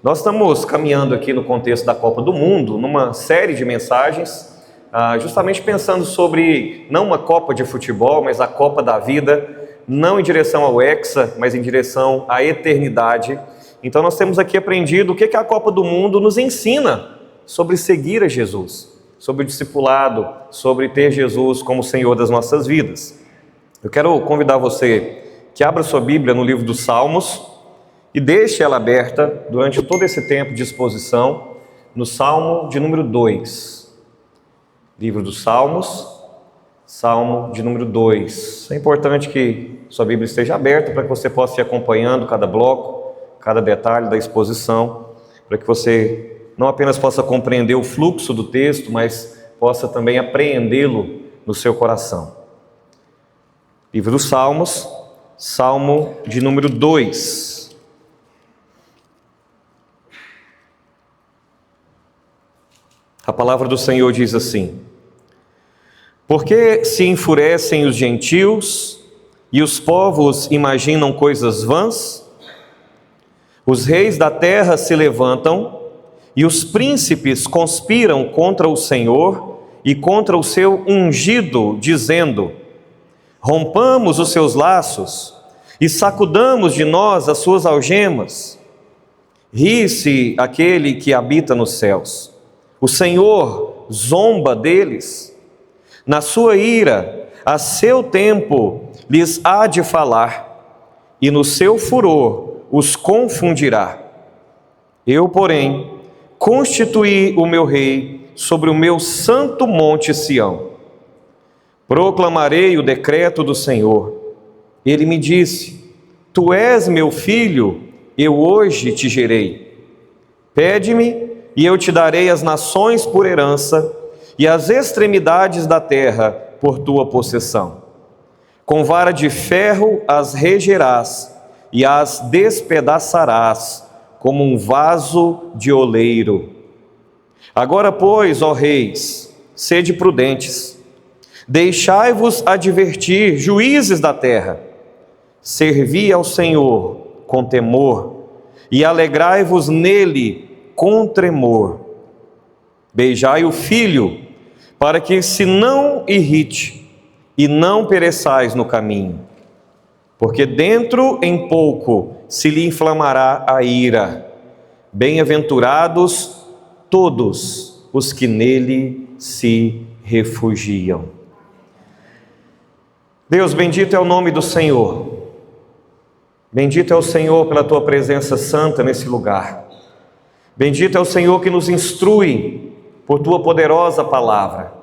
Nós estamos caminhando aqui no contexto da Copa do Mundo, numa série de mensagens, justamente pensando sobre não uma Copa de futebol, mas a Copa da vida, não em direção ao Hexa, mas em direção à eternidade. Então nós temos aqui aprendido o que a Copa do Mundo nos ensina sobre seguir a Jesus, sobre o discipulado, sobre ter Jesus como Senhor das nossas vidas. Eu quero convidar você que abra sua Bíblia no livro dos Salmos e deixe ela aberta durante todo esse tempo de exposição, no Salmo de número 2. Livro dos Salmos, Salmo de número 2. É importante que sua Bíblia esteja aberta para que você possa ir acompanhando cada bloco, cada detalhe da exposição, para que você não apenas possa compreender o fluxo do texto, mas possa também apreendê-lo no seu coração. Livro dos Salmos, Salmo de número 2. A palavra do Senhor diz assim: Por que se enfurecem os gentios e os povos imaginam coisas vãs? Os reis da terra se levantam e os príncipes conspiram contra o Senhor e contra o seu ungido, dizendo: Rompamos os seus laços e sacudamos de nós as suas algemas. Ri-se aquele que habita nos céus. O Senhor zomba deles. Na sua ira, a seu tempo, lhes há de falar, e no seu furor os confundirá. Eu, porém, constituí o meu rei sobre o meu santo monte Sião. Proclamarei o decreto do Senhor. Ele me disse: Tu és meu filho, eu hoje te gerei. Pede-me, e eu te darei as nações por herança, e as extremidades da terra por tua possessão. Com vara de ferro as regerás, e as despedaçarás, como um vaso de oleiro. Agora, pois, ó reis, sede prudentes, deixai-vos advertir, juízes da terra, servi ao Senhor com temor, e alegrai-vos nele com tremor. Beijai o filho, para que se não irrite, e não pereçais no caminho, porque dentro em pouco se lhe inflamará a ira. Bem-aventurados todos os que nele se refugiam. Deus, bendito é o nome do Senhor. Bendito é o Senhor pela tua presença santa nesse lugar. Bendito é o Senhor que nos instrui por tua poderosa palavra.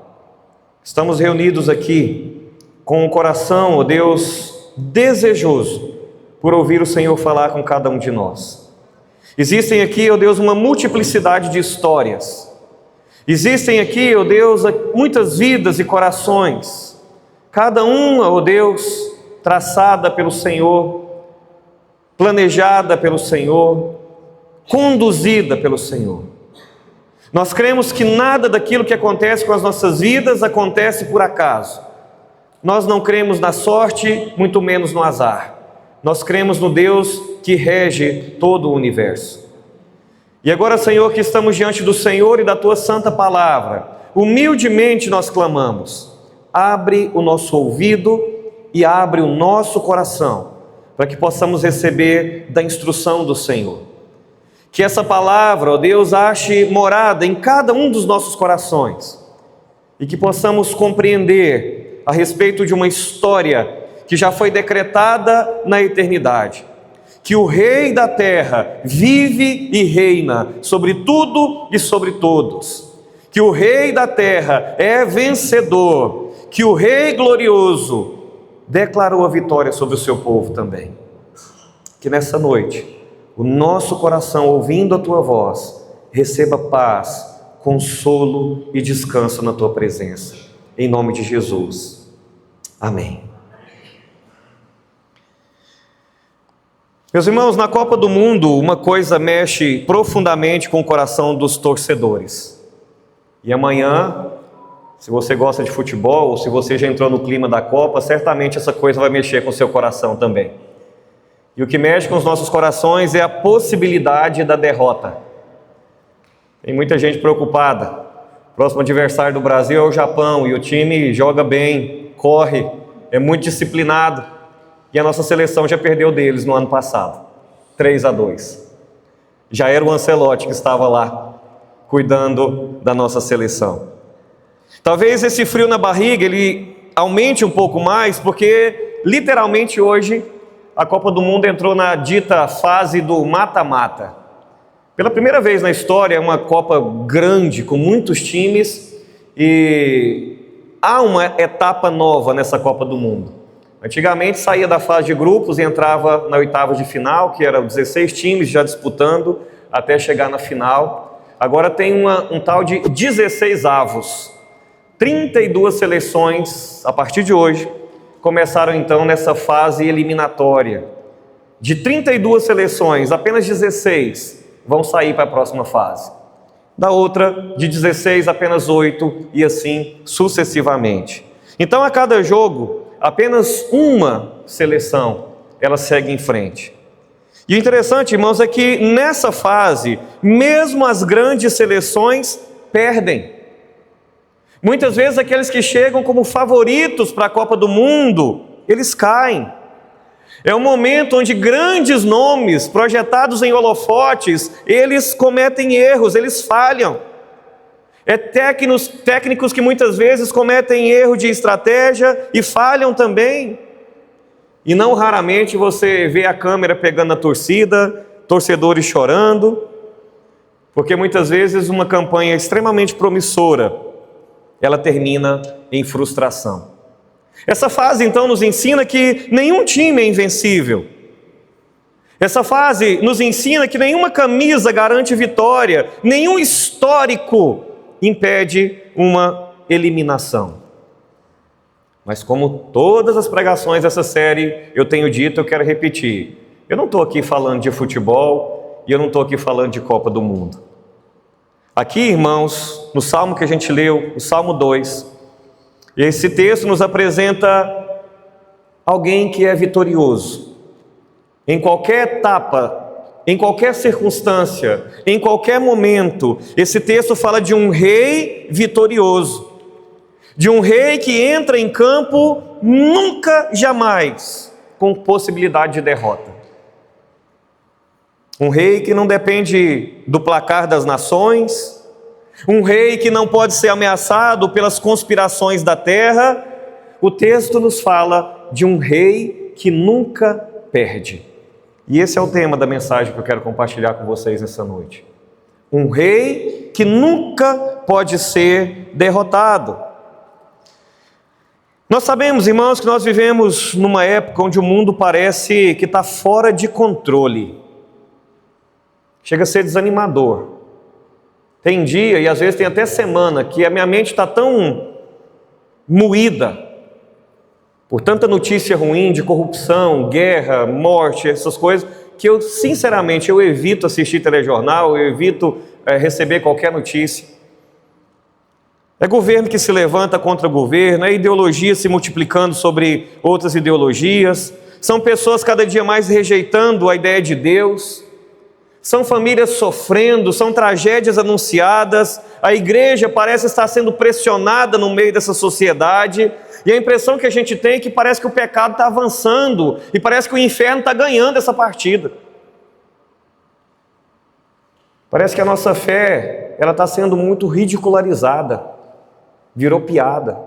Estamos reunidos aqui com o coração, ó Deus, desejoso por ouvir o Senhor falar com cada um de nós. Existem aqui, ó Deus, uma multiplicidade de histórias. Existem aqui, ó Deus, muitas vidas e corações, cada uma, ó Deus, traçada pelo Senhor, planejada pelo Senhor, conduzida pelo Senhor. Nós cremos que nada daquilo que acontece com as nossas vidas acontece por acaso. Nós não cremos na sorte, muito menos no azar. Nós cremos no Deus que rege todo o universo. E agora, Senhor, que estamos diante do Senhor e da tua santa palavra, humildemente nós clamamos: abre o nosso ouvido e abre o nosso coração, para que possamos receber da instrução do Senhor. Que essa palavra, ó Deus, ache morada em cada um dos nossos corações, e que possamos compreender a respeito de uma história que já foi decretada na eternidade, que o Rei da terra vive e reina sobre tudo e sobre todos, que o Rei da terra é vencedor, que o Rei glorioso declarou a vitória sobre o seu povo também. Que nessa noite o nosso coração, ouvindo a tua voz, receba paz, consolo e descanso na tua presença. Em nome de Jesus. Amém. Meus irmãos, na Copa do Mundo, uma coisa mexe profundamente com o coração dos torcedores. E amanhã, se você gosta de futebol, ou se você já entrou no clima da Copa, certamente essa coisa vai mexer com o seu coração também. E o que mexe com os nossos corações é a possibilidade da derrota. Tem muita gente preocupada. O próximo adversário do Brasil é o Japão, e o time joga bem, corre, é muito disciplinado. E a nossa seleção já perdeu deles no ano passado, 3-2. Já era o Ancelotti que estava lá, cuidando da nossa seleção. Talvez esse frio na barriga, ele aumente um pouco mais, porque literalmente hoje a Copa do Mundo entrou na dita fase do mata-mata. Pela primeira vez na história, é uma Copa grande, com muitos times, e há uma etapa nova nessa Copa do Mundo. Antigamente saía da fase de grupos e entrava na oitava de final, que eram 16 times já disputando até chegar na final. Agora tem um tal de 16 avos. 32 seleções, a partir de hoje, começaram então nessa fase eliminatória. De 32 seleções, apenas 16 vão sair para a próxima fase. Da outra, de 16, apenas 8, e assim sucessivamente. Então, a cada jogo, apenas uma seleção, ela segue em frente. E o interessante, irmãos, é que nessa fase, mesmo as grandes seleções perdem. Muitas vezes aqueles que chegam como favoritos para a Copa do Mundo, eles caem. É um momento onde grandes nomes, projetados em holofotes, eles cometem erros, eles falham. É técnicos que muitas vezes cometem erro de estratégia e falham também. E não raramente você vê a câmera pegando a torcida, torcedores chorando, porque muitas vezes uma campanha extremamente promissora, ela termina em frustração. Essa fase então nos ensina que nenhum time é invencível. Essa fase nos ensina que nenhuma camisa garante vitória, nenhum histórico impede uma eliminação. Mas como todas as pregações dessa série eu tenho dito, eu quero repetir. Eu não estou aqui falando de futebol e eu não estou aqui falando de Copa do Mundo. Aqui, irmãos, no Salmo que a gente leu, o Salmo 2, esse texto nos apresenta alguém que é vitorioso. Em qualquer etapa, em qualquer circunstância, em qualquer momento, esse texto fala de um rei vitorioso. De um rei que entra em campo nunca, jamais, com possibilidade de derrota. Um rei que não depende do placar das nações, um rei que não pode ser ameaçado pelas conspirações da terra. O texto nos fala de um rei que nunca perde. E esse é o tema da mensagem que eu quero compartilhar com vocês nessa noite. Um rei que nunca pode ser derrotado. Nós sabemos, irmãos, que nós vivemos numa época onde o mundo parece que está fora de controle. Chega a ser desanimador. Tem dia, e às vezes tem até semana, que a minha mente está tão moída por tanta notícia ruim de corrupção, guerra, morte, essas coisas, que eu, sinceramente, eu evito assistir telejornal, eu evito receber qualquer notícia. É governo que se levanta contra governo, é ideologia se multiplicando sobre outras ideologias, são pessoas cada dia mais rejeitando a ideia de Deus, são famílias sofrendo, são tragédias anunciadas, a igreja parece estar sendo pressionada no meio dessa sociedade, e a impressão que a gente tem é que parece que o pecado está avançando, e parece que o inferno está ganhando essa partida. Parece que a nossa fé, ela está sendo muito ridicularizada, virou piada.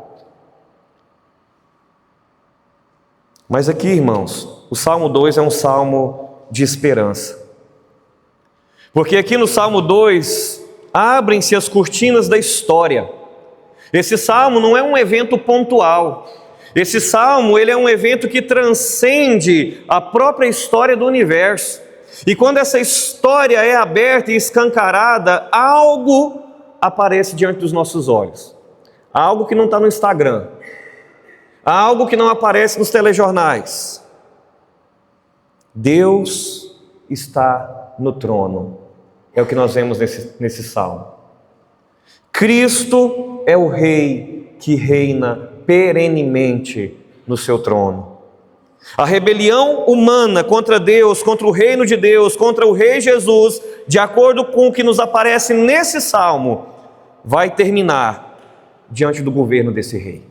Mas aqui, irmãos, o Salmo 2 é um salmo de esperança. Porque aqui no Salmo 2, abrem-se as cortinas da história. Esse salmo não é um evento pontual. Esse salmo, ele é um evento que transcende a própria história do universo. E quando essa história é aberta e escancarada, algo aparece diante dos nossos olhos. Algo que não está no Instagram. Algo que não aparece nos telejornais. Deus está no trono. É o que nós vemos nesse salmo. Cristo é o Rei que reina perenemente no seu trono. A rebelião humana contra Deus, contra o reino de Deus, contra o rei Jesus, de acordo com o que nos aparece nesse salmo, vai terminar diante do governo desse rei.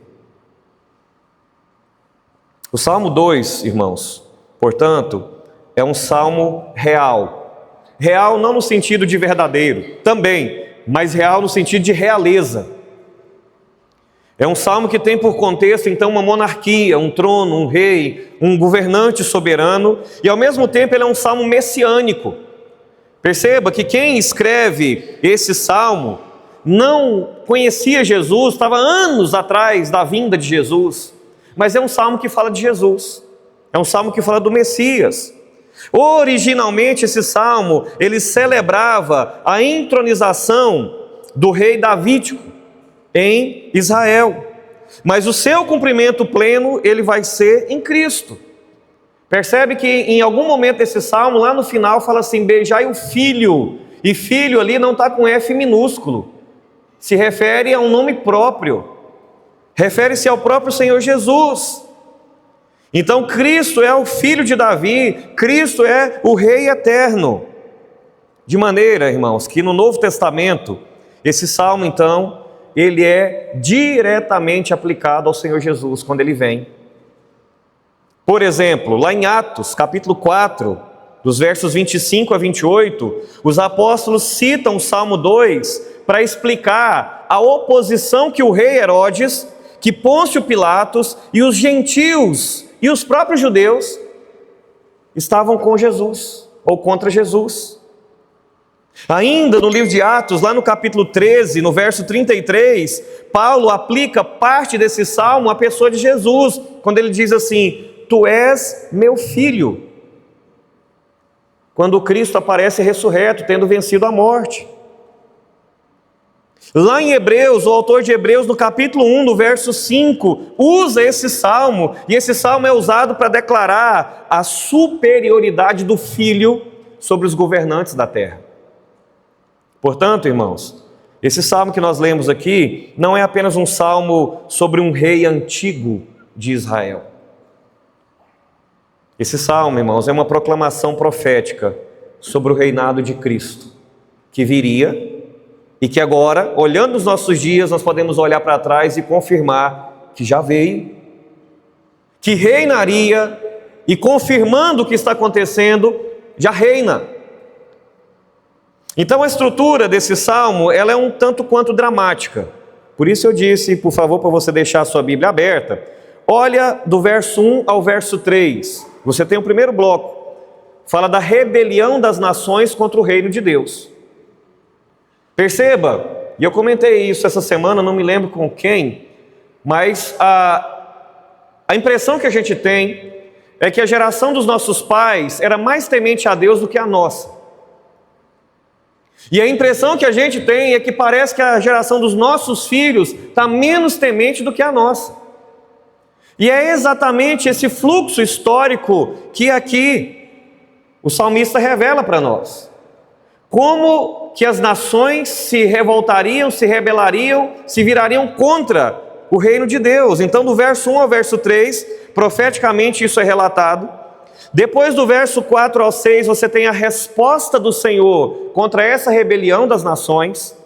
O Salmo 2, irmãos, portanto, é um salmo real. Real não no sentido de verdadeiro, também, mas real no sentido de realeza. É um salmo que tem por contexto, então, uma monarquia, um trono, um rei, um governante soberano, e ao mesmo tempo ele é um salmo messiânico. Perceba que quem escreve esse salmo não conhecia Jesus, estava anos atrás da vinda de Jesus, mas é um salmo que fala de Jesus, é um salmo que fala do Messias. Originalmente esse salmo, ele celebrava a entronização do rei davídico em Israel, mas o seu cumprimento pleno, ele vai ser em Cristo. Percebe que em algum momento desse salmo, lá no final, fala assim, beijai o filho, e filho ali não está com F minúsculo, se refere a um nome próprio, refere-se ao próprio Senhor Jesus. Então Cristo é o filho de Davi, Cristo é o rei eterno, de maneira, irmãos, que no Novo Testamento, esse salmo então, ele é diretamente aplicado ao Senhor Jesus quando ele vem. Por exemplo, lá em Atos, capítulo 4, dos versos 25 a 28, os apóstolos citam o Salmo 2 para explicar a oposição que o rei Herodes, que Pôncio Pilatos e os gentios e os próprios judeus estavam com Jesus, ou contra Jesus. Ainda no livro de Atos, lá no capítulo 13, no verso 33, Paulo aplica parte desse salmo à pessoa de Jesus, quando ele diz assim, tu és meu filho, quando Cristo aparece ressurreto, tendo vencido a morte. Lá em Hebreus, o autor de Hebreus, no capítulo 1, no verso 5, usa esse salmo, e esse salmo é usado para declarar a superioridade do Filho sobre os governantes da terra. Portanto, irmãos, esse salmo que nós lemos aqui não é apenas um salmo sobre um rei antigo de Israel. Esse salmo, irmãos, é uma proclamação profética sobre o reinado de Cristo, que viria e que agora, olhando os nossos dias, nós podemos olhar para trás e confirmar que já veio, que reinaria e confirmando o que está acontecendo, já reina. Então a estrutura desse salmo, ela é um tanto quanto dramática. Por isso eu disse, por favor, para você deixar a sua Bíblia aberta, olha do verso 1 ao verso 3. Você tem o primeiro bloco, fala da rebelião das nações contra o reino de Deus. Perceba, e eu comentei isso essa semana, não me lembro com quem, mas a impressão que a gente tem é que a geração dos nossos pais era mais temente a Deus do que a nossa. E a impressão que a gente tem é que parece que a geração dos nossos filhos está menos temente do que a nossa. E é exatamente esse fluxo histórico que aqui o salmista revela para nós. Como que as nações se revoltariam, se rebelariam, se virariam contra o reino de Deus. Então, do verso 1 ao verso 3, profeticamente isso é relatado. Depois do verso 4 ao 6, você tem a resposta do Senhor contra essa rebelião das nações.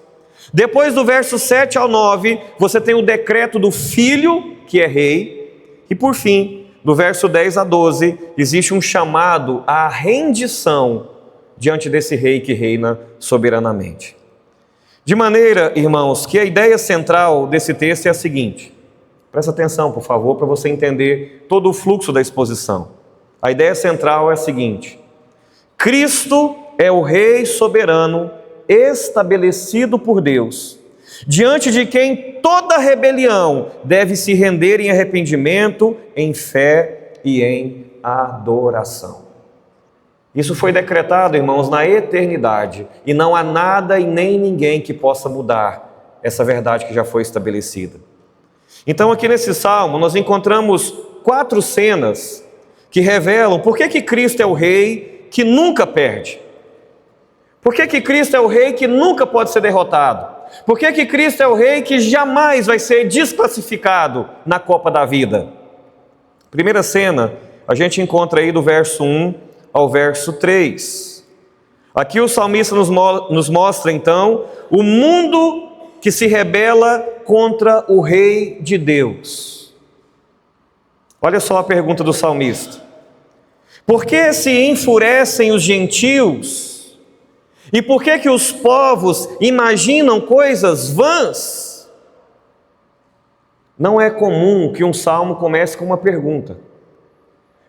Depois do verso 7 ao 9, você tem o decreto do Filho, que é rei. E por fim, do verso 10 a 12, existe um chamado à rendição diante desse rei que reina soberanamente. De maneira, irmãos, que a ideia central desse texto é a seguinte. Presta atenção, por favor, para você entender todo o fluxo da exposição. A ideia central é a seguinte: Cristo é o Rei soberano estabelecido por Deus, diante de quem toda rebelião deve se render em arrependimento, em fé e em adoração. Isso foi decretado, irmãos, na eternidade, e não há nada e nem ninguém que possa mudar essa verdade que já foi estabelecida. Então aqui nesse salmo nós encontramos 4 cenas que revelam por que Cristo é o rei que nunca perde. Por que Cristo é o rei que nunca pode ser derrotado? Por que Cristo é o rei que jamais vai ser desclassificado na Copa da Vida? Primeira cena, A gente encontra aí do verso 1 ao verso 3. Aqui o salmista nos mostra então o mundo que se rebela contra o Rei de Deus. Olha só a pergunta do salmista: por que se enfurecem os gentios? E por que os povos imaginam coisas vãs? Não é comum que um salmo comece com uma pergunta.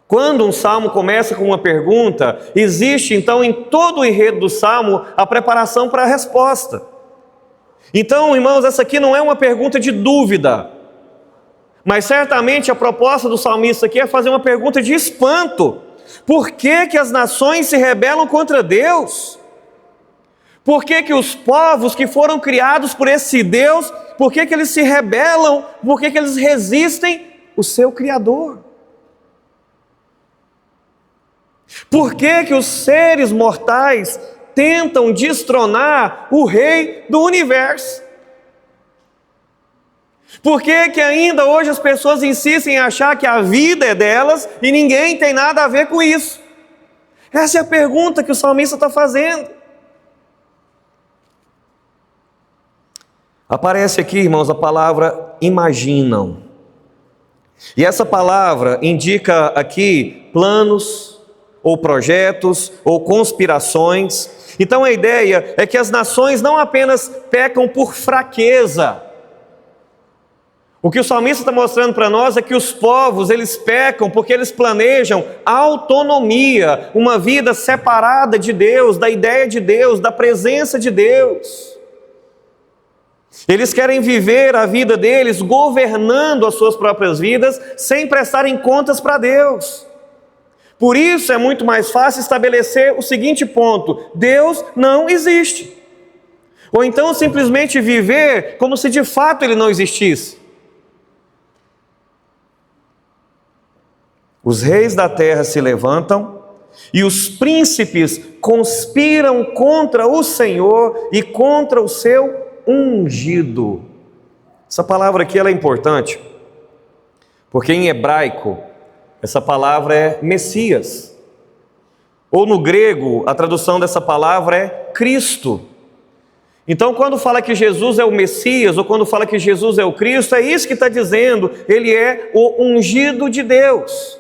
Quando um salmo começa com uma pergunta, existe então em todo o enredo do salmo a preparação para a resposta. Então, irmãos, essa aqui não é uma pergunta de dúvida, mas certamente a proposta do salmista aqui é fazer uma pergunta de espanto. Por que as nações se rebelam contra Deus? Por que os povos que foram criados por esse Deus, por que eles se rebelam? Por que eles resistem o seu Criador? Por que os seres mortais tentam destronar o Rei do Universo? Por que ainda hoje as pessoas insistem em achar que a vida é delas e ninguém tem nada a ver com isso? Essa é a pergunta que o salmista está fazendo. Aparece aqui, irmãos, a palavra imaginam. E essa palavra indica aqui planos, ou projetos, ou conspirações. Então a ideia é que as nações não apenas pecam por fraqueza. O que o salmista está mostrando para nós é que os povos, eles pecam porque eles planejam autonomia, uma vida separada de Deus, da ideia de Deus, da presença de Deus. Eles querem viver a vida deles governando as suas próprias vidas, sem prestarem contas para Deus. Por isso é muito mais fácil estabelecer o seguinte ponto: Deus não existe. Ou então simplesmente viver como se de fato Ele não existisse. Os reis da terra se levantam e os príncipes conspiram contra o Senhor e contra o seu ungido. Essa palavra aqui ela é importante, porque em hebraico essa palavra é Messias, ou no grego a tradução dessa palavra é Cristo. Então quando fala que Jesus é o Messias, ou quando fala que Jesus é o Cristo, é isso que está dizendo, Ele é o ungido de Deus.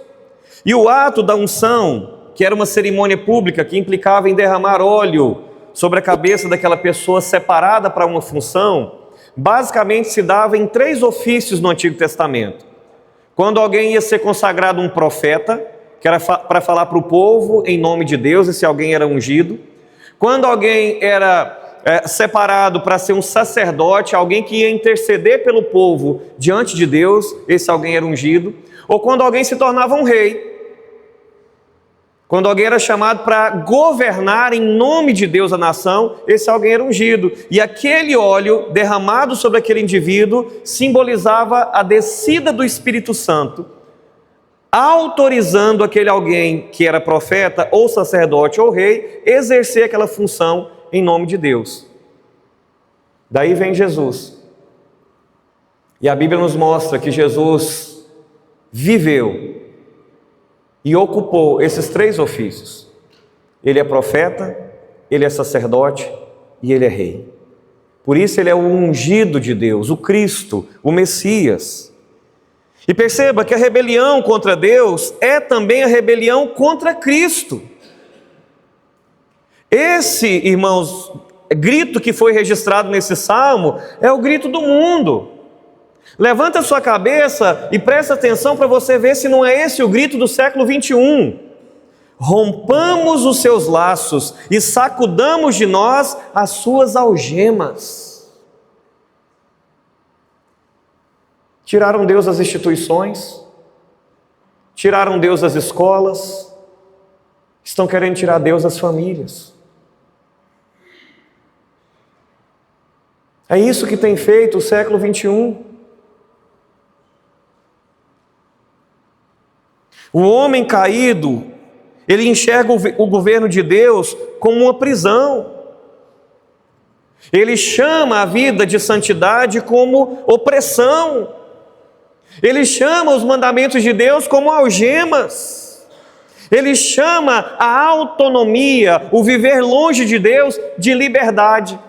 E o ato da unção, que era uma cerimônia pública que implicava em derramar óleo sobre a cabeça daquela pessoa separada para uma função, basicamente se dava em 3 ofícios no Antigo Testamento. Quando alguém ia ser consagrado um profeta, que era para falar para o povo em nome de Deus, esse alguém era ungido. Quando alguém era separado para ser um sacerdote, alguém que ia interceder pelo povo diante de Deus, esse alguém era ungido. Ou quando alguém se tornava um rei, quando alguém era chamado para governar em nome de Deus a nação, esse alguém era ungido. E aquele óleo derramado sobre aquele indivíduo simbolizava a descida do Espírito Santo, autorizando aquele alguém que era profeta, ou sacerdote, ou rei, exercer aquela função em nome de Deus. Daí vem Jesus. E a Bíblia nos mostra que Jesus viveu e ocupou esses 3 ofícios. Ele é profeta, ele é sacerdote e ele é rei. Por isso ele é o ungido de Deus, o Cristo, o Messias. E perceba que a rebelião contra Deus é também a rebelião contra Cristo. Esse, irmãos, grito que foi registrado nesse salmo é o grito do mundo. Levanta a sua cabeça e presta atenção para você ver se não é esse o grito do século 21. Rompamos os seus laços e sacudamos de nós as suas algemas. Tiraram Deus das instituições, tiraram Deus das escolas, estão querendo tirar Deus das famílias. É isso que tem feito o século 21. O homem caído, ele enxerga o governo de Deus como uma prisão. Ele chama a vida de santidade como opressão. Ele chama os mandamentos de Deus como algemas. Ele chama a autonomia, o viver longe de Deus, de liberdade.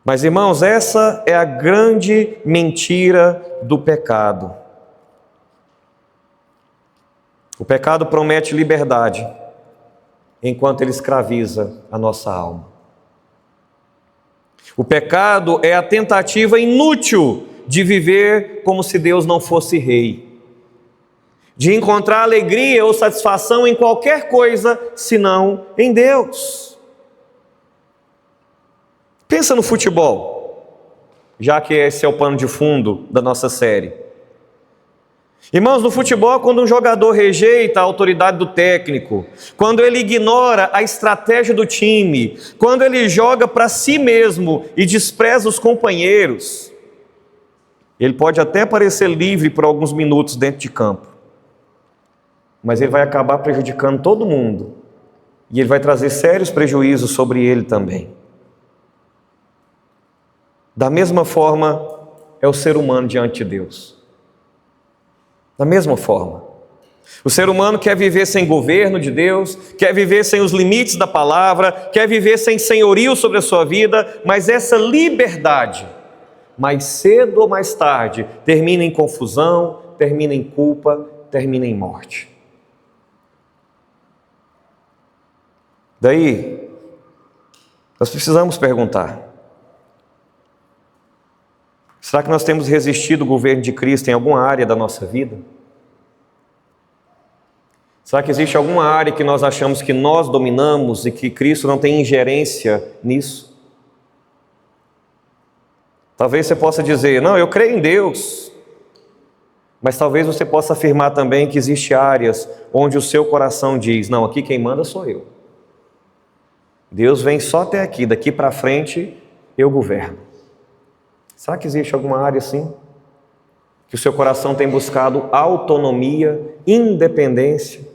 Mas, irmãos, essa é a grande mentira do pecado. O pecado promete liberdade, enquanto ele escraviza a nossa alma. O pecado é a tentativa inútil de viver como se Deus não fosse rei, de encontrar alegria ou satisfação em qualquer coisa, senão em Deus. Pensa no futebol, já que esse é o pano de fundo da nossa série. Irmãos, no futebol, quando um jogador rejeita a autoridade do técnico, quando ele ignora a estratégia do time, quando ele joga para si mesmo e despreza os companheiros, ele pode até parecer livre por alguns minutos dentro de campo, mas ele vai acabar prejudicando todo mundo, e ele vai trazer sérios prejuízos sobre ele também. Da mesma forma, é o ser humano diante de Deus. Da mesma forma. O ser humano quer viver sem governo de Deus, quer viver sem os limites da palavra, quer viver sem senhorio sobre a sua vida, mas essa liberdade, mais cedo ou mais tarde, termina em confusão, termina em culpa, termina em morte. Daí, nós precisamos perguntar: será que nós temos resistido ao governo de Cristo em alguma área da nossa vida? Será que existe alguma área que nós achamos que nós dominamos e que Cristo não tem ingerência nisso? Talvez você possa dizer: não, eu creio em Deus. Mas talvez você possa afirmar também que existem áreas onde o seu coração diz: não, aqui quem manda sou eu. Deus vem só até aqui, daqui para frente eu governo. Será que existe alguma área assim? Que o seu coração tem buscado autonomia, independência?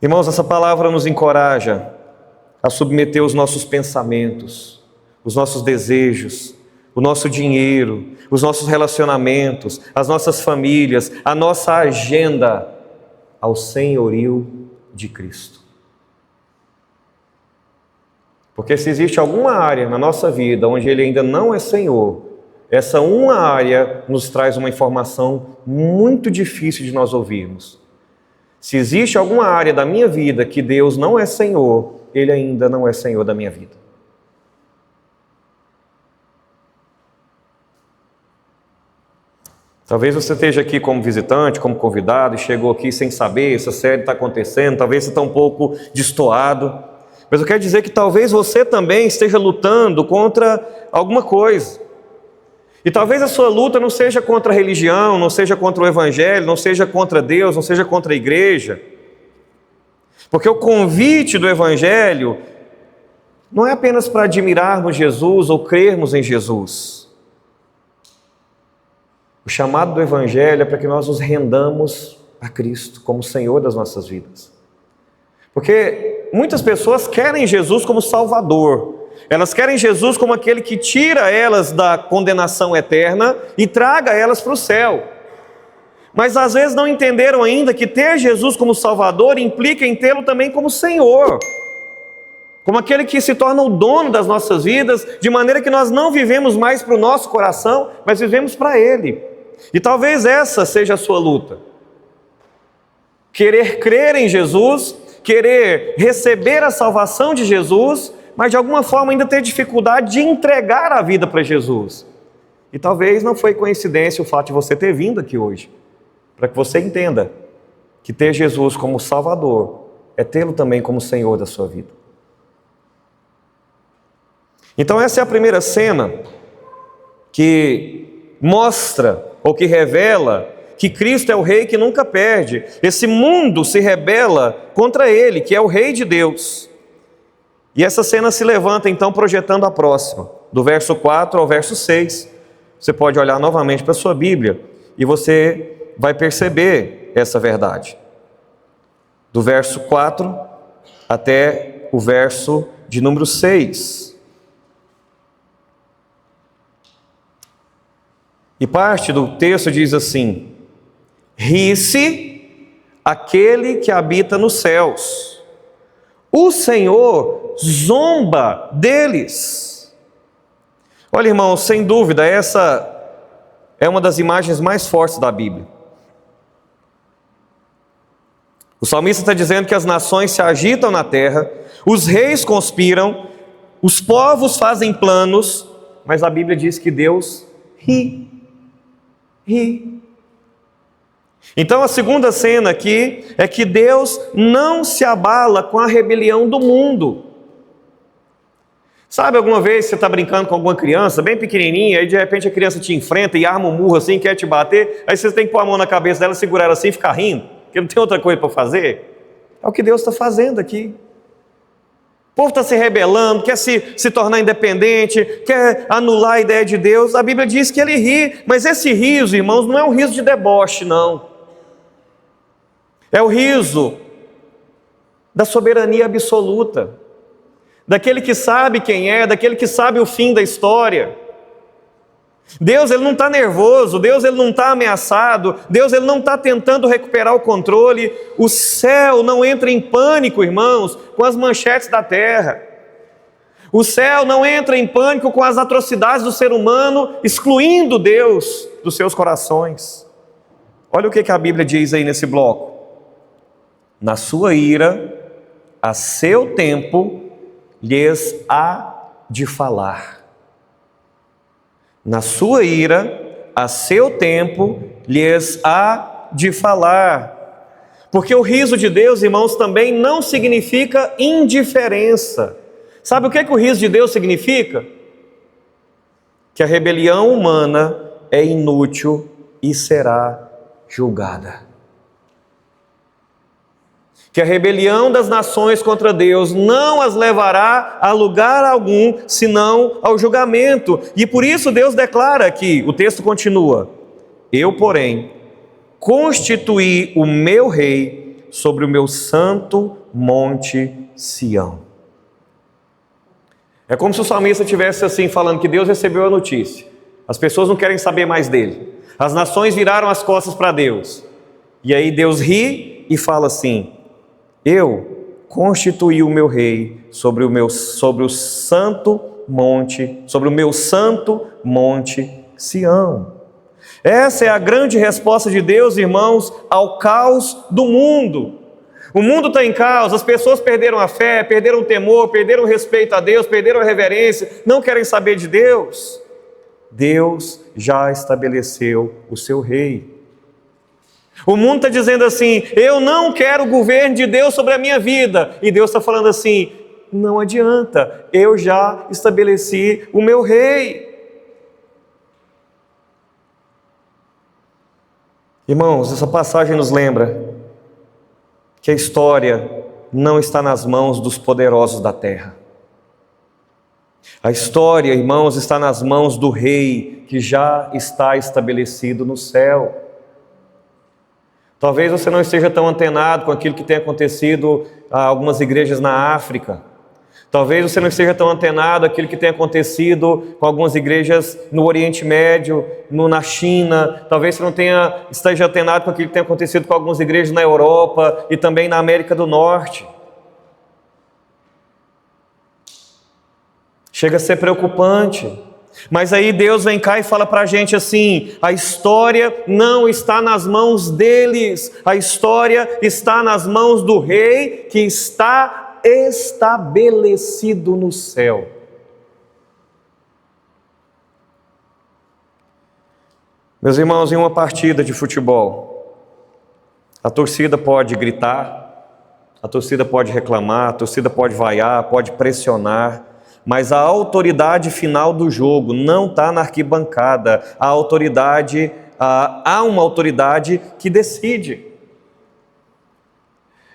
Irmãos, essa palavra nos encoraja a submeter os nossos pensamentos, os nossos desejos, o nosso dinheiro, os nossos relacionamentos, as nossas famílias, a nossa agenda ao senhorio de Cristo. Porque se existe alguma área na nossa vida onde Ele ainda não é Senhor, essa uma área nos traz uma informação muito difícil de nós ouvirmos. Se existe alguma área da minha vida que Deus não é Senhor, Ele ainda não é Senhor da minha vida. Talvez você esteja aqui como visitante, como convidado, e chegou aqui sem saber, essa série está acontecendo, talvez você está um pouco destoado. Mas eu quero dizer que talvez você também esteja lutando contra alguma coisa. E talvez a sua luta não seja contra a religião, não seja contra o Evangelho, não seja contra Deus, não seja contra a igreja. Porque o convite do Evangelho não é apenas para admirarmos Jesus ou crermos em Jesus. O chamado do Evangelho é para que nós nos rendamos a Cristo como Senhor das nossas vidas. Porque muitas pessoas querem Jesus como Salvador. Elas querem Jesus como aquele que tira elas da condenação eterna e traga elas para o céu. Mas às vezes não entenderam ainda que ter Jesus como Salvador implica em tê-lo também como Senhor. Como aquele que se torna o dono das nossas vidas, de maneira que nós não vivemos mais para o nosso coração, mas vivemos para Ele. E talvez essa seja a sua luta. Querer crer em Jesus, querer receber a salvação de Jesus, mas de alguma forma ainda ter dificuldade de entregar a vida para Jesus. E talvez não foi coincidência o fato de você ter vindo aqui hoje, para que você entenda que ter Jesus como Salvador é tê-lo também como Senhor da sua vida. Então essa é a primeira cena que mostra ou que revela que Cristo é o Rei que nunca perde. Esse mundo se rebela contra Ele, que é o Rei de Deus. E essa cena se levanta então projetando a próxima, do verso 4 ao verso 6. Você pode olhar novamente para a sua Bíblia e você vai perceber essa verdade. Do verso 4 até o verso de número 6. E parte do texto diz assim: ri-se aquele que habita nos céus, o Senhor zomba deles. Olha, irmão, sem dúvida, essa é uma das imagens mais fortes da Bíblia. O salmista está dizendo que as nações se agitam na terra, os reis conspiram, os povos fazem planos, mas a Bíblia diz que Deus ri. Então a segunda cena aqui é que Deus não se abala com a rebelião do mundo. Sabe, alguma vez você está brincando com alguma criança, bem pequenininha, aí de repente a criança te enfrenta e arma um murro assim, quer te bater, aí você tem que pôr a mão na cabeça dela, segurar ela assim e ficar rindo, porque não tem outra coisa para fazer? É o que Deus está fazendo aqui. O povo está se rebelando, quer se tornar independente, quer anular a ideia de Deus. A Bíblia diz que ele ri, mas esse riso, irmãos, não é um riso de deboche, não. É o riso da soberania absoluta, daquele que sabe quem é, daquele que sabe o fim da história. Deus, ele não está nervoso, Deus, ele não está ameaçado, Deus, ele não está tentando recuperar o controle. O céu não entra em pânico, irmãos, com as manchetes da terra. O céu não entra em pânico com as atrocidades do ser humano, excluindo Deus dos seus corações. Olha o que a Bíblia diz aí nesse bloco: na sua ira, a seu tempo, lhes há de falar. Na sua ira, a seu tempo, lhes há de falar. Porque o riso de Deus, irmãos, também não significa indiferença. Sabe o que o riso de Deus significa? Que a rebelião humana é inútil e será julgada. Que a rebelião das nações contra Deus não as levará a lugar algum, senão ao julgamento. E por isso Deus declara aqui, o texto continua: eu, porém, constituí o meu rei sobre o meu santo monte Sião. É como se o salmista estivesse assim falando que Deus recebeu a notícia. As pessoas não querem saber mais dele. As nações viraram as costas para Deus. E aí Deus ri e fala assim: eu constituí o meu rei sobre o santo monte, sobre o meu santo monte Sião. Essa é a grande resposta de Deus, irmãos, ao caos do mundo. O mundo está em caos, as pessoas perderam a fé, perderam o temor, perderam o respeito a Deus, perderam a reverência, não querem saber de Deus. Deus já estabeleceu o seu rei. O mundo está dizendo assim: eu não quero o governo de Deus sobre a minha vida. E Deus está falando assim: não adianta, eu já estabeleci o meu rei. Irmãos, essa passagem nos lembra que a história não está nas mãos dos poderosos da terra. A história, irmãos, está nas mãos do rei que já está estabelecido no céu. Talvez você não esteja tão antenado com aquilo que tem acontecido a algumas igrejas na África. Talvez você não esteja tão antenado com aquilo que tem acontecido com algumas igrejas no Oriente Médio, na China. Talvez você não esteja antenado com aquilo que tem acontecido com algumas igrejas na Europa e também na América do Norte. Chega a ser preocupante. Mas aí Deus vem cá e fala para a gente assim: a história não está nas mãos deles, a história está nas mãos do rei que está estabelecido no céu. Meus irmãos, em uma partida de futebol, a torcida pode gritar, a torcida pode reclamar, a torcida pode vaiar, pode pressionar, mas a autoridade final do jogo não está na arquibancada. Há uma autoridade que decide.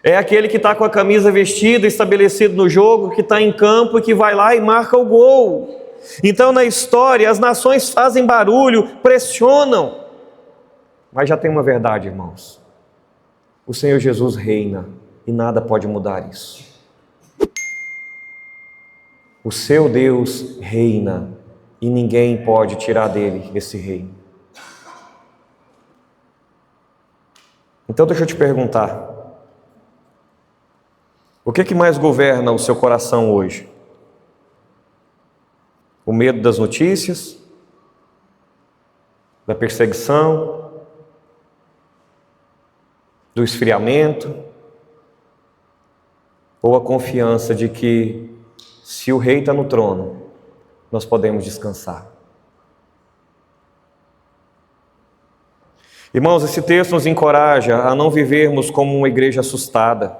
É aquele que está com a camisa vestida, estabelecido no jogo, que está em campo e que vai lá e marca o gol. Então, na história, as nações fazem barulho, pressionam. Mas já tem uma verdade, irmãos: o Senhor Jesus reina e nada pode mudar isso. O seu Deus reina e ninguém pode tirar dele esse reino. Então deixa eu te perguntar, o que é que mais governa o seu coração hoje? O medo das notícias? Da perseguição? Do esfriamento? Ou a confiança de que, se o rei está no trono, nós podemos descansar? Irmãos, esse texto nos encoraja a não vivermos como uma igreja assustada.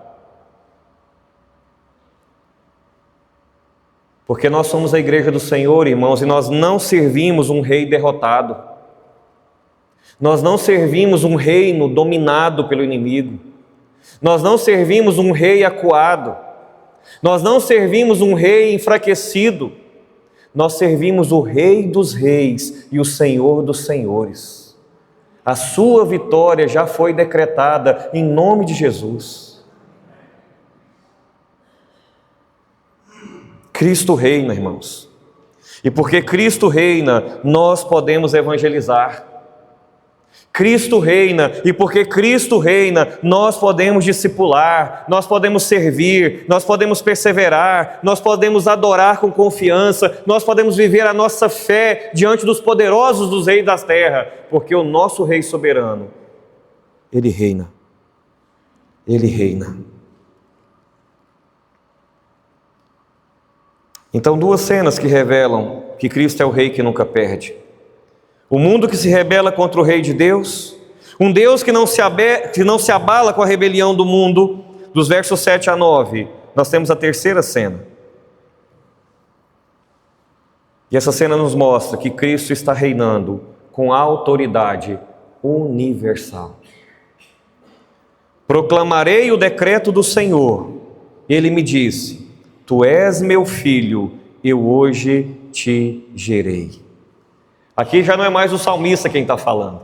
Porque nós somos a igreja do Senhor, irmãos, e nós não servimos um rei derrotado. Nós não servimos um reino dominado pelo inimigo. Nós não servimos um rei acuado. Nós não servimos um rei enfraquecido. Nós servimos o Rei dos Reis e o Senhor dos Senhores. A sua vitória já foi decretada em nome de Jesus. Cristo reina, irmãos. E porque Cristo reina, nós podemos evangelizar. Cristo reina, e porque Cristo reina, nós podemos discipular, nós podemos servir, nós podemos perseverar, nós podemos adorar com confiança, nós podemos viver a nossa fé diante dos poderosos dos reis da terra, porque o nosso Rei soberano, Ele reina. Ele reina. Então, duas cenas que revelam que Cristo é o Rei que nunca perde. O mundo que se rebela contra o Rei de Deus, um Deus que não se abala com a rebelião do mundo. Dos versos 7 a 9, nós temos a terceira cena. E essa cena nos mostra que Cristo está reinando com autoridade universal. Proclamarei o decreto do Senhor. Ele me disse: Tu és meu filho, eu hoje te gerei. Aqui já não é mais o salmista quem está falando.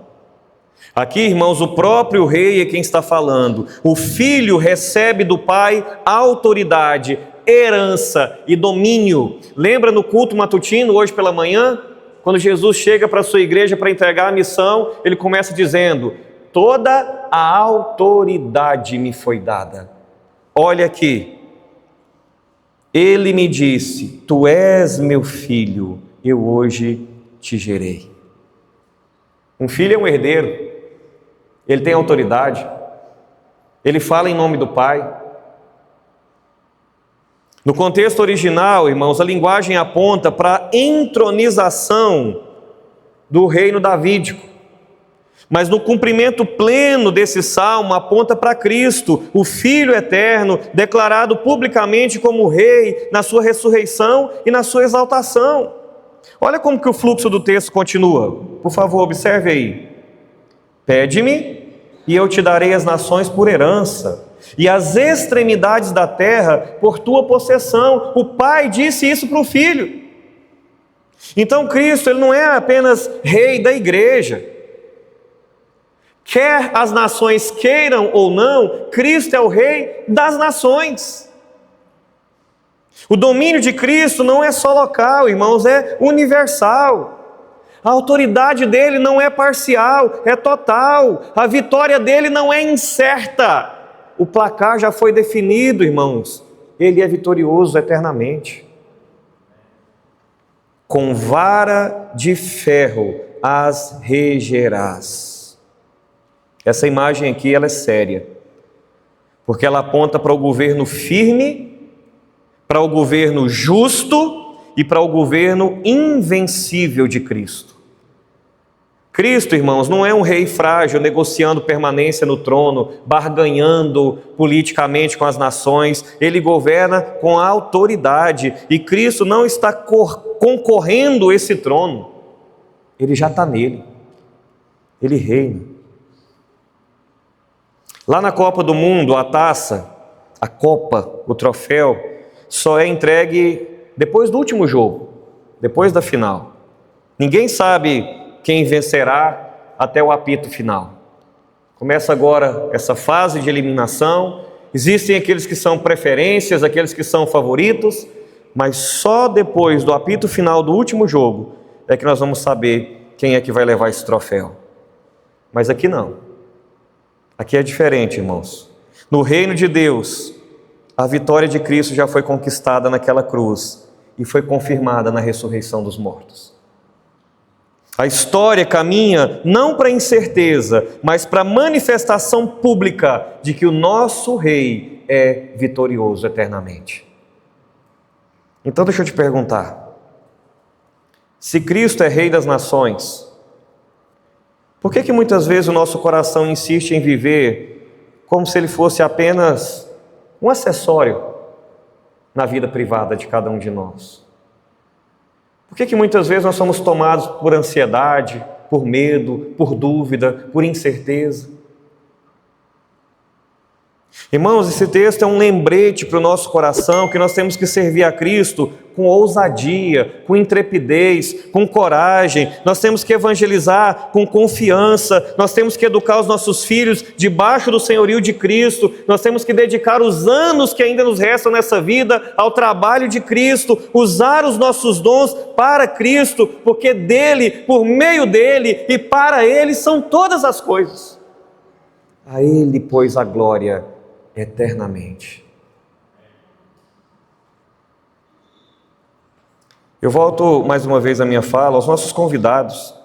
Aqui, irmãos, o próprio rei é quem está falando. O filho recebe do pai autoridade, herança e domínio. Lembra no culto matutino, hoje pela manhã? Quando Jesus chega para a sua igreja para entregar a missão, ele começa dizendo: toda a autoridade me foi dada. Olha aqui. Ele me disse: Tu és meu filho, eu hoje te gerei. Um filho é um herdeiro, ele tem autoridade, ele fala em nome do pai. No contexto original, irmãos, a linguagem aponta para a entronização do reino davídico, mas no cumprimento pleno desse salmo aponta para Cristo, o Filho eterno, declarado publicamente como Rei na sua ressurreição e na sua exaltação. Olha como que o fluxo do texto continua. Por favor, observe aí. Pede-me e eu te darei as nações por herança e as extremidades da terra por tua possessão. O pai disse isso para o filho. Então Cristo, ele não é apenas rei da igreja. Quer as nações queiram ou não, Cristo é o rei das nações. O domínio de Cristo não é só local, irmãos, é universal. A autoridade dele não é parcial, é total. A vitória dele não é incerta. O placar já foi definido, irmãos. Ele é vitorioso eternamente. Com vara de ferro as regerás. Essa imagem aqui, ela é séria, porque ela aponta para o governo firme, para o governo justo e para o governo invencível de Cristo. Cristo, irmãos, não é um rei frágil negociando permanência no trono, barganhando politicamente com as nações. Ele governa com autoridade e Cristo não está concorrendo esse trono. Ele já está nele. Ele reina. Lá na Copa do Mundo, a taça, a copa, o troféu, só é entregue depois do último jogo, depois da final. Ninguém sabe quem vencerá até o apito final. Começa agora essa fase de eliminação. Existem aqueles que são preferências, aqueles que são favoritos, mas só depois do apito final do último jogo é que nós vamos saber quem é que vai levar esse troféu. Mas aqui não. Aqui é diferente, irmãos. No reino de Deus, a vitória de Cristo já foi conquistada naquela cruz e foi confirmada na ressurreição dos mortos. A história caminha não para incerteza, mas para a manifestação pública de que o nosso Rei é vitorioso eternamente. Então deixa eu te perguntar, se Cristo é Rei das nações, por que muitas vezes o nosso coração insiste em viver como se Ele fosse apenas um acessório na vida privada de cada um de nós? Por que muitas vezes nós somos tomados por ansiedade, por medo, por dúvida, por incerteza? Irmãos, esse texto é um lembrete para o nosso coração que nós temos que servir a Cristo com ousadia, com intrepidez, com coragem. Nós temos que evangelizar com confiança, nós temos que educar os nossos filhos debaixo do senhorio de Cristo, nós temos que dedicar os anos que ainda nos restam nessa vida ao trabalho de Cristo, usar os nossos dons para Cristo, porque dele, por meio dele e para ele são todas as coisas. A ele, pois, a glória eternamente. Eu volto mais uma vez à minha fala, aos nossos convidados.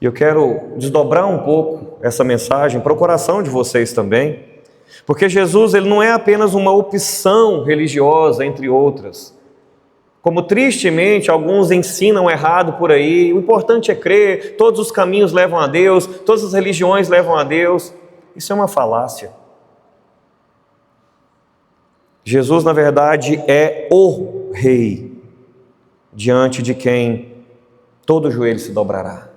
E eu quero desdobrar um pouco essa mensagem para o coração de vocês também, porque Jesus, ele não é apenas uma opção religiosa, entre outras. Como tristemente alguns ensinam errado por aí, o importante é crer, todos os caminhos levam a Deus, todas as religiões levam a Deus. Isso é uma falácia. Jesus, na verdade, é o Rei, diante de quem todo joelho se dobrará,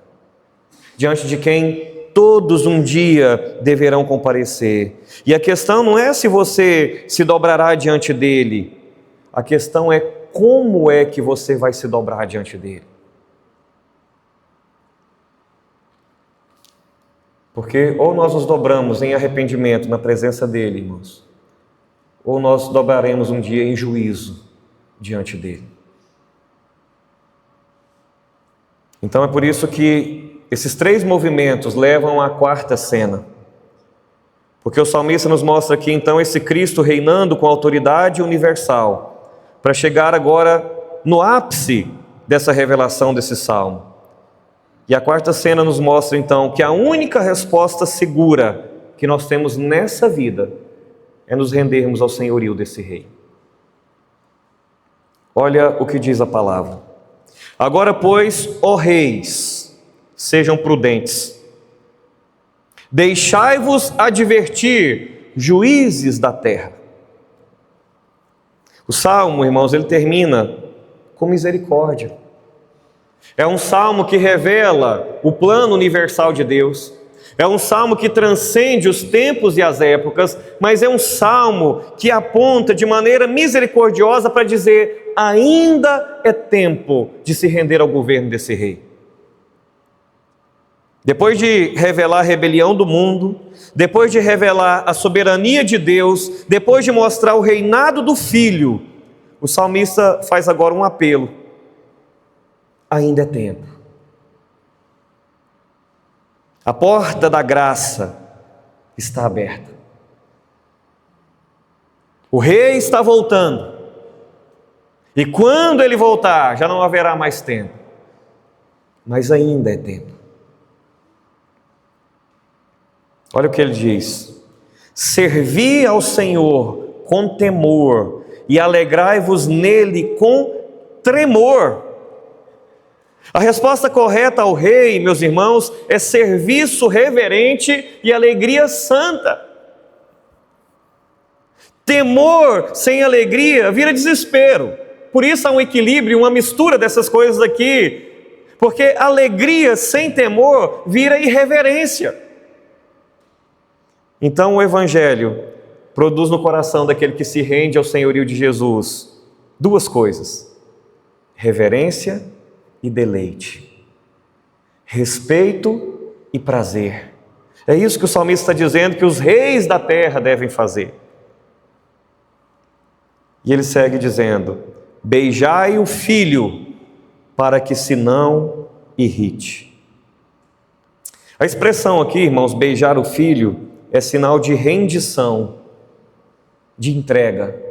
diante de quem todos um dia deverão comparecer. E a questão não é se você se dobrará diante dele, a questão é como é que você vai se dobrar diante dele. Porque ou nós nos dobramos em arrependimento na presença dele, irmãos, ou nós dobraremos um dia em juízo diante dele. Então é por isso que esses três movimentos levam à quarta cena. Porque o salmista nos mostra aqui então esse Cristo reinando com autoridade universal, para chegar agora no ápice dessa revelação desse salmo. E a quarta cena nos mostra então que a única resposta segura que nós temos nessa vida é nos rendermos ao senhorio desse Rei. Olha o que diz a palavra. Agora, pois, ó reis, sejam prudentes. Deixai-vos advertir, juízes da terra. O salmo, irmãos, ele termina com misericórdia. É um salmo que revela o plano universal de Deus. É um salmo que transcende os tempos e as épocas, mas é um salmo que aponta de maneira misericordiosa para dizer: ainda é tempo de se render ao governo desse rei. Depois de revelar a rebelião do mundo, depois de revelar a soberania de Deus, depois de mostrar o reinado do Filho, o salmista faz agora um apelo: ainda é tempo. A porta da graça está aberta. O rei está voltando. E quando ele voltar, já não haverá mais tempo. Mas ainda é tempo. Olha o que ele diz: servi ao Senhor com temor e alegrai-vos nele com tremor. A resposta correta ao rei, meus irmãos, é serviço reverente e alegria santa. Temor sem alegria vira desespero. Por isso há um equilíbrio, uma mistura dessas coisas aqui. Porque alegria sem temor vira irreverência. Então o Evangelho produz no coração daquele que se rende ao senhorio de Jesus duas coisas: reverência e deleite, respeito e prazer. É isso que o salmista está dizendo que os reis da terra devem fazer. E ele segue dizendo: beijai o filho, para que se não irrite. A expressão aqui, irmãos, beijar o filho, é sinal de rendição, de entrega,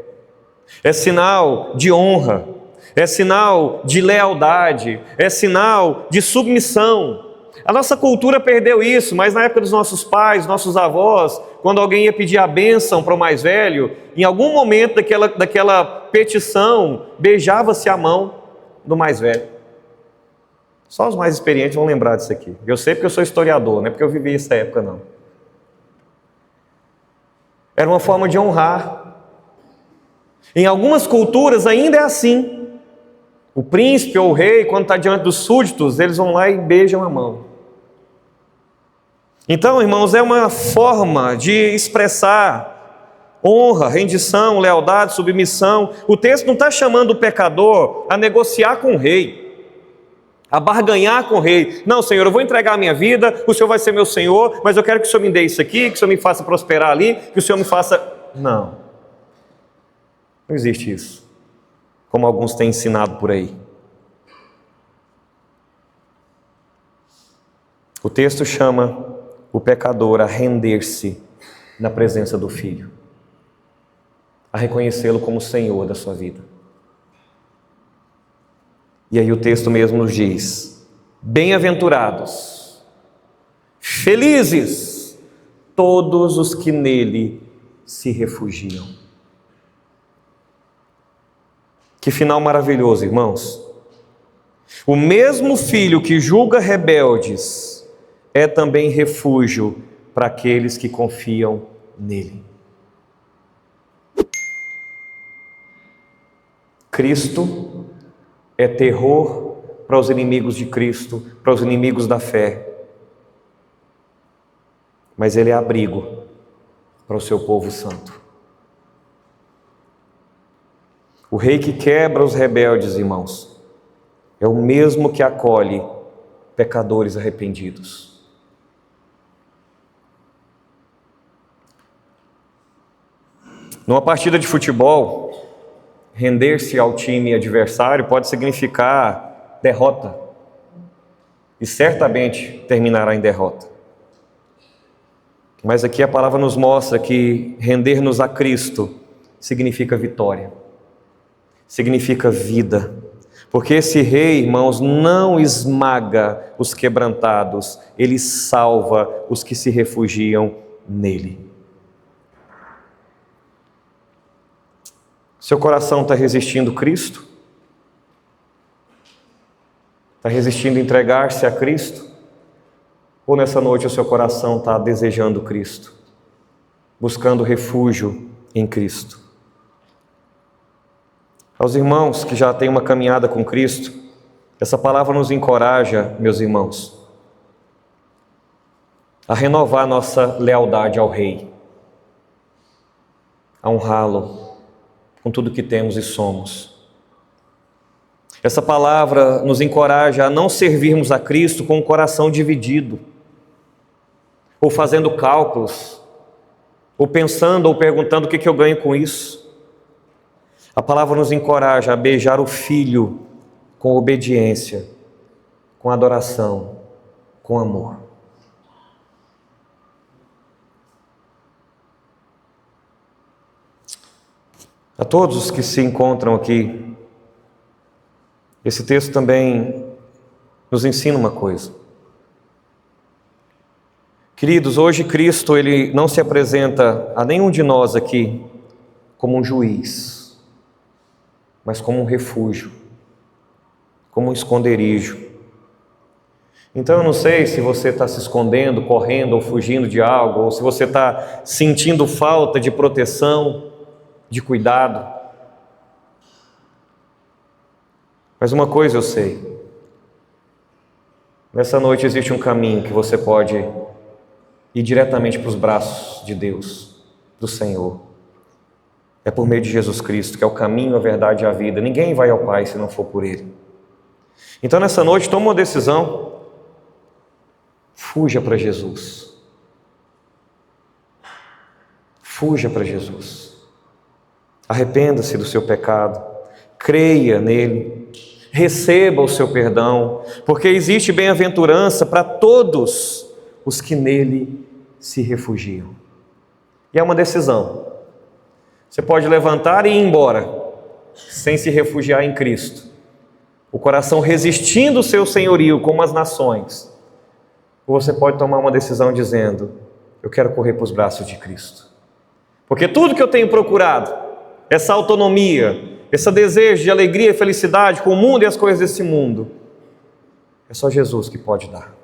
é sinal de honra, é sinal de lealdade, é sinal de submissão. A nossa cultura perdeu isso, mas na época dos nossos pais, nossos avós, quando alguém ia pedir a bênção para o mais velho, em algum momento daquela petição, beijava-se a mão do mais velho. Só os mais experientes vão lembrar disso aqui. Eu sei porque eu sou historiador, não é porque eu vivi essa época, não. Era uma forma de honrar. Em algumas culturas ainda é assim. O príncipe ou o rei, quando está diante dos súditos, eles vão lá e beijam a mão. Então, irmãos, é uma forma de expressar honra, rendição, lealdade, submissão. O texto não está chamando o pecador a negociar com o rei, a barganhar com o rei. Não, Senhor, eu vou entregar a minha vida, o Senhor vai ser meu Senhor, mas eu quero que o Senhor me dê isso aqui, que o Senhor me faça prosperar ali, que o Senhor me faça... Não existe isso, como alguns têm ensinado por aí. O texto chama o pecador a render-se na presença do Filho, a reconhecê-lo como Senhor da sua vida. E aí o texto mesmo nos diz: bem-aventurados, felizes todos os que nele se refugiam. Que final maravilhoso, irmãos. O mesmo Filho que julga rebeldes é também refúgio para aqueles que confiam nele. Cristo é terror para os inimigos de Cristo, para os inimigos da fé. Mas Ele é abrigo para o seu povo santo. O rei que quebra os rebeldes, irmãos, é o mesmo que acolhe pecadores arrependidos. Numa partida de futebol, render-se ao time adversário pode significar derrota. E certamente terminará em derrota. Mas aqui a palavra nos mostra que render-nos a Cristo significa vitória, significa vida. Porque esse rei, irmãos, não esmaga os quebrantados, ele salva os que se refugiam nele. Seu coração está resistindo Cristo? Está resistindo entregar-se a Cristo? Ou nessa noite o seu coração está desejando Cristo, buscando refúgio em Cristo? Aos irmãos que já têm uma caminhada com Cristo, essa palavra nos encoraja, meus irmãos, a renovar nossa lealdade ao Rei, a honrá-lo com tudo que temos e somos. Essa palavra nos encoraja a não servirmos a Cristo com o coração dividido, ou fazendo cálculos, ou pensando ou perguntando o que eu ganho com isso. A palavra nos encoraja a beijar o Filho com obediência, com adoração, com amor. A todos os que se encontram aqui, esse texto também nos ensina uma coisa. Queridos, hoje Cristo, Ele não se apresenta a nenhum de nós aqui como um juiz, mas como um refúgio, como um esconderijo. Então eu não sei se você está se escondendo, correndo ou fugindo de algo, ou se você está sentindo falta de proteção, de cuidado. Mas uma coisa eu sei: nessa noite existe um caminho que você pode ir diretamente para os braços de Deus, do Senhor. É por meio de Jesus Cristo, que é o caminho, a verdade e a vida. Ninguém vai ao Pai se não for por Ele. Então nessa noite toma uma decisão: fuja para Jesus. Fuja para Jesus. Arrependa-se do seu pecado, creia nele, receba o seu perdão, porque existe bem-aventurança para todos os que nele se refugiam. E é uma decisão. Você pode levantar e ir embora, sem se refugiar em Cristo, o coração resistindo o seu senhorio como as nações. Ou você pode tomar uma decisão dizendo: eu quero correr para os braços de Cristo. Porque tudo que eu tenho procurado, essa autonomia, esse desejo de alegria e felicidade com o mundo e as coisas desse mundo, é só Jesus que pode dar.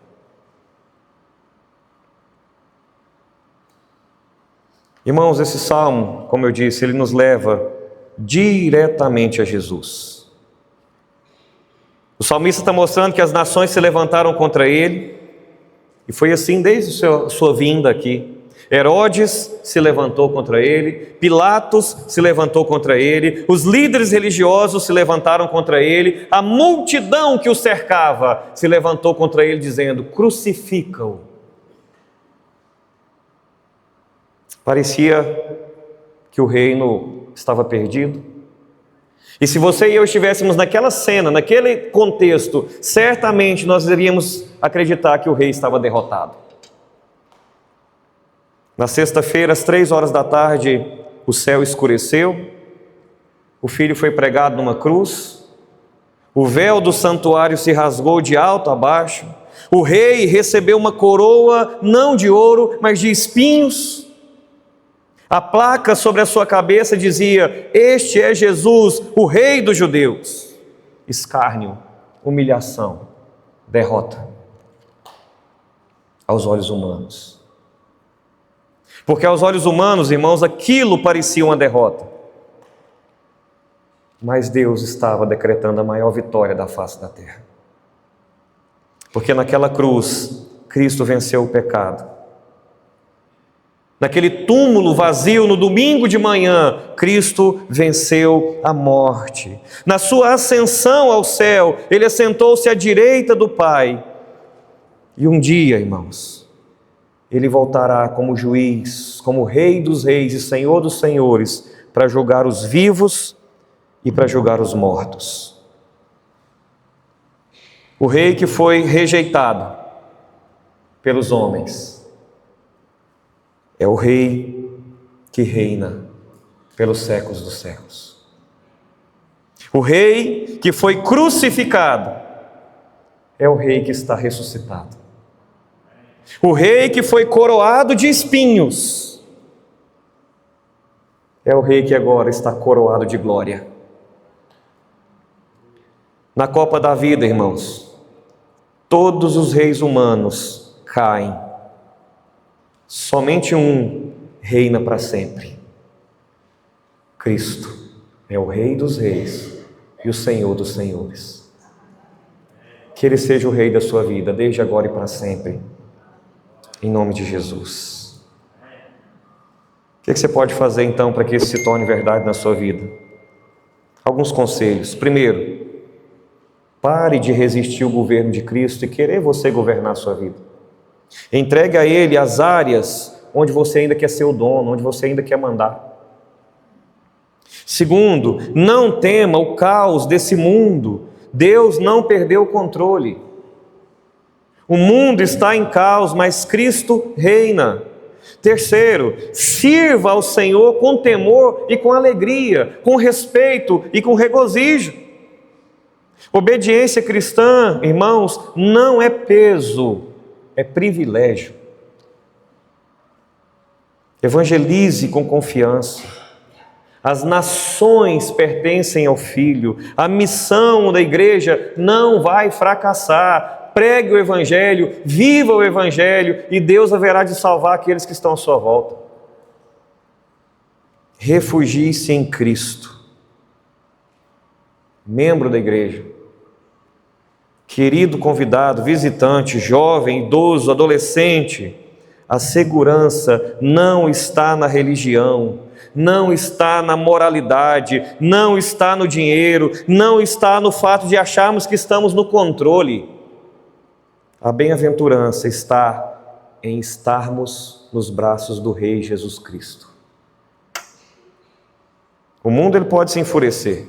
Irmãos, esse salmo, como eu disse, ele nos leva diretamente a Jesus. O salmista está mostrando que as nações se levantaram contra ele, e foi assim desde a sua vinda aqui. Herodes se levantou contra ele, Pilatos se levantou contra ele, os líderes religiosos se levantaram contra ele, a multidão que o cercava se levantou contra ele, dizendo: crucifica-o. Parecia que o reino estava perdido. E se você e eu estivéssemos naquela cena, naquele contexto, certamente nós iríamos acreditar que o rei estava derrotado. Na sexta-feira, às 15h, o céu escureceu, o filho foi pregado numa cruz, o véu do santuário se rasgou de alto a baixo, o rei recebeu uma coroa não de ouro, mas de espinhos. A placa sobre a sua cabeça dizia: este é Jesus, o rei dos judeus. Escárnio, humilhação, derrota aos olhos humanos. Porque aos olhos humanos, irmãos, aquilo parecia uma derrota. Mas Deus estava decretando a maior vitória da face da terra. Porque naquela cruz, Cristo venceu o pecado. Naquele túmulo vazio, no domingo de manhã, Cristo venceu a morte. Na sua ascensão ao céu, Ele assentou-se à direita do Pai. E um dia, irmãos, Ele voltará como juiz, como Rei dos reis e Senhor dos senhores, para julgar os vivos e para julgar os mortos. O Rei que foi rejeitado pelos homens é o Rei que reina pelos séculos dos séculos. O Rei que foi crucificado é o Rei que está ressuscitado. O Rei que foi coroado de espinhos é o Rei que agora está coroado de glória. Na Copa da vida, irmãos, todos os reis humanos caem. Somente um reina para sempre. Cristo é o Rei dos reis e o Senhor dos senhores. Que Ele seja o Rei da sua vida, desde agora e para sempre. Em nome de Jesus. O que você pode fazer então para que isso se torne verdade na sua vida? Alguns conselhos. Primeiro, pare de resistir ao governo de Cristo e querer você governar a sua vida. Entregue a Ele as áreas onde você ainda quer ser o dono, onde você ainda quer mandar. Segundo, não tema o caos desse mundo. Deus não perdeu o controle. O mundo está em caos, mas Cristo reina. Terceiro, sirva ao Senhor com temor e com alegria, com respeito e com regozijo. Obediência cristã, irmãos, não é peso, é privilégio. Evangelize com confiança. As nações pertencem ao Filho. A missão da igreja não vai fracassar. Pregue o Evangelho, viva o Evangelho, e Deus haverá de salvar aqueles que estão à sua volta. Refugie-se em Cristo. Membro da igreja, querido convidado, visitante, jovem, idoso, adolescente, a segurança não está na religião, não está na moralidade, não está no dinheiro, não está no fato de acharmos que estamos no controle. A bem-aventurança está em estarmos nos braços do Rei Jesus Cristo. O mundo ele pode se enfurecer,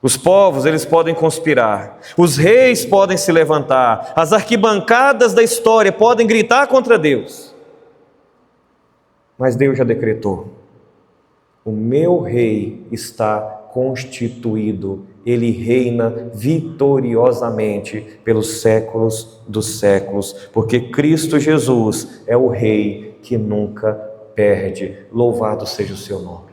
Os povos, eles podem conspirar, os reis podem se levantar, as arquibancadas da história podem gritar contra Deus. Mas Deus já decretou: o meu rei está constituído, ele reina vitoriosamente pelos séculos dos séculos, porque Cristo Jesus é o rei que nunca perde. Louvado seja o seu nome.